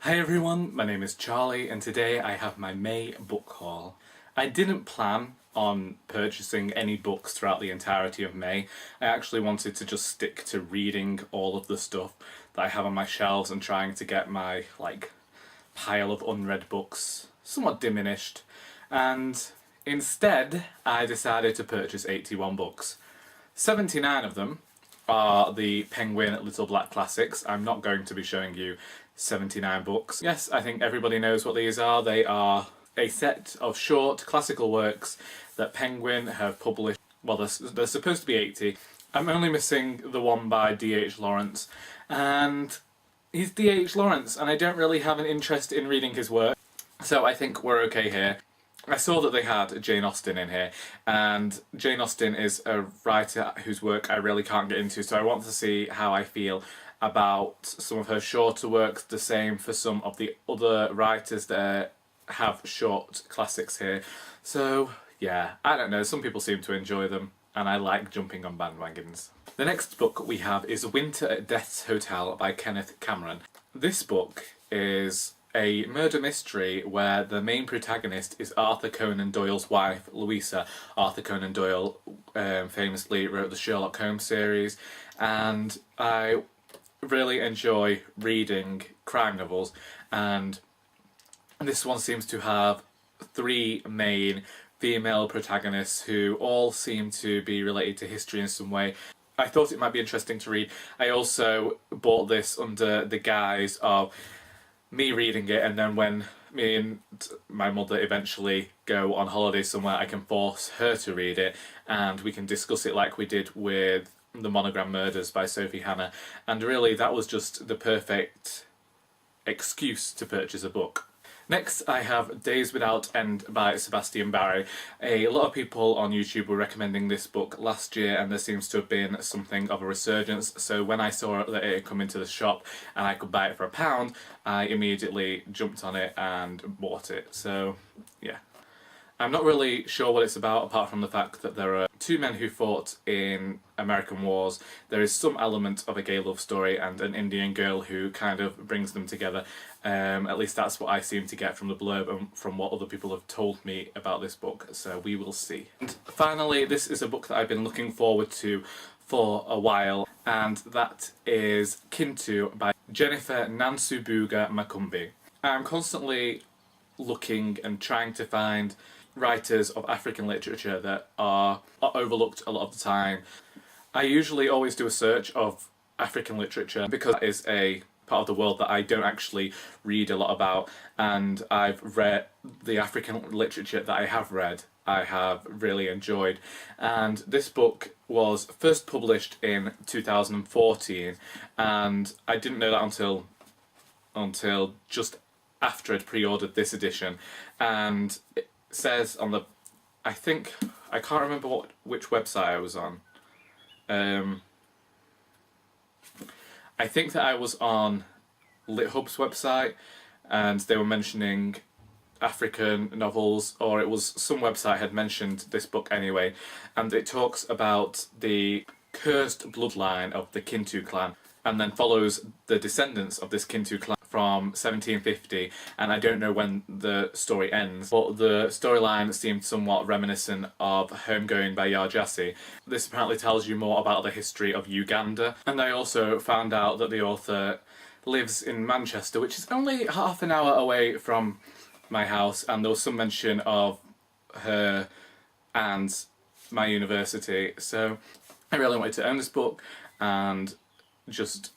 Hi everyone, my name is Charlie and today I have my May book haul. I didn't plan on purchasing any books throughout the entirety of May. I actually wanted to just stick to reading all of the stuff that I have on my shelves and trying to get my pile of unread books somewhat diminished. And instead I decided to purchase 81 books. 79 of them are the Penguin Little Black Classics. I'm not going to be showing you 79 books. Yes, I think everybody knows what these are. They are a set of short classical works that Penguin have published. Well, they're supposed to be 80. I'm only missing the one by D.H. Lawrence, and he's D.H. Lawrence, and I don't really have an interest in reading his work, so I think we're okay here. I saw that they had Jane Austen in here, and Jane Austen is a writer whose work I really can't get into, so I want to see how I feel about some of her shorter works, the same for some of the other writers that have short classics here. So yeah, I don't know, some people seem to enjoy them, and I like jumping on bandwagons. The next book we have is Winter at Death's Hotel by Kenneth Cameron. This book is a murder mystery where the main protagonist is Arthur Conan Doyle's wife, Louisa. Arthur Conan Doyle famously wrote the Sherlock Holmes series, and I really enjoy reading crime novels, and this one seems to have three main female protagonists who all seem to be related to history in some way. I thought it might be interesting to read. I also bought this under the guise of me reading it, and then when me and my mother eventually go on holiday somewhere, I can force her to read it and we can discuss it like we did with The Monogram Murders by Sophie Hannah. And really that was just the perfect excuse to purchase a book. Next I have Days Without End by Sebastian Barry. A lot of people on YouTube were recommending this book last year, and there seems to have been something of a resurgence, so when I saw that it had come into the shop and I could buy it for £1, I immediately jumped on it and bought it. So yeah. I'm not really sure what it's about, apart from the fact that there are two men who fought in American wars. There is some element of a gay love story and an Indian girl who kind of brings them together. At least that's what I seem to get from the blurb and from what other people have told me about this book, so we will see. And finally, this is a book that I've been looking forward to for a while, and that is Kintu by Jennifer Nansubuga Makumbi. I'm constantly looking and trying to find writers of African literature that are overlooked a lot of the time. I usually always do a search of African literature because that is a part of the world that I don't actually read a lot about, and I've read the African literature that I have read I have really enjoyed. And this book was first published in 2014, and I didn't know that until just after I'd pre-ordered this edition. And it says on the, I can't remember which website I was on. I think that I was on LitHub's website, and they were mentioning African novels, or it was some website had mentioned this book anyway, and it talks about the cursed bloodline of the Kintu clan, and then follows the descendants of this Kintu clan from 1750, and I don't know when the story ends, but the storyline seemed somewhat reminiscent of Homegoing by Yarjassi. This apparently tells you more about the history of Uganda, and I also found out that the author lives in Manchester, which is only half an hour away from my house, and there was some mention of her and my university, so I really wanted to own this book and just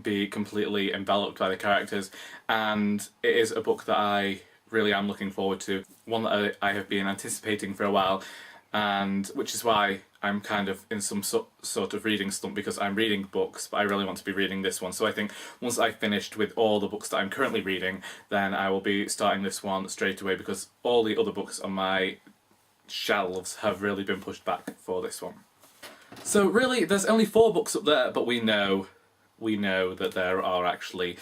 be completely enveloped by the characters, and it is a book that I really am looking forward to, one that I have been anticipating for a while, and which is why I'm kind of in some sort of reading slump, because I'm reading books but I really want to be reading this one. So I think once I've finished with all the books that I'm currently reading, then I will be starting this one straight away, because all the other books on my shelves have really been pushed back for this one. So really there's only 4 books up there, but we know that there are actually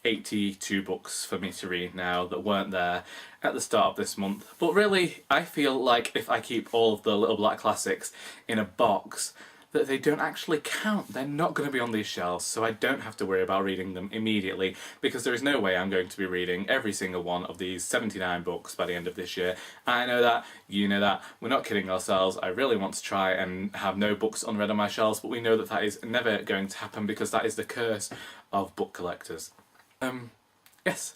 82 books for me to read now that weren't there at the start of this month. But really, I feel like if I keep all of the Little Black Classics in a box, that they don't actually count. They're not going to be on these shelves, so I don't have to worry about reading them immediately, because there is no way I'm going to be reading every single one of these 79 books by the end of this year. I know that, you know that, we're not kidding ourselves. I really want to try and have no books unread on my shelves, but we know that that is never going to happen, because that is the curse of book collectors. Yes.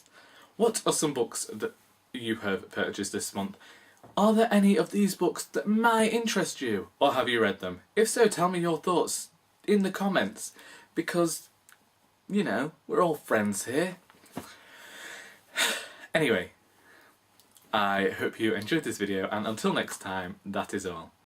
What are some books that you have purchased this month? Are there any of these books that might interest you? Or have you read them? If so, tell me your thoughts in the comments, because, you know, we're all friends here. Anyway, I hope you enjoyed this video, and until next time, that is all.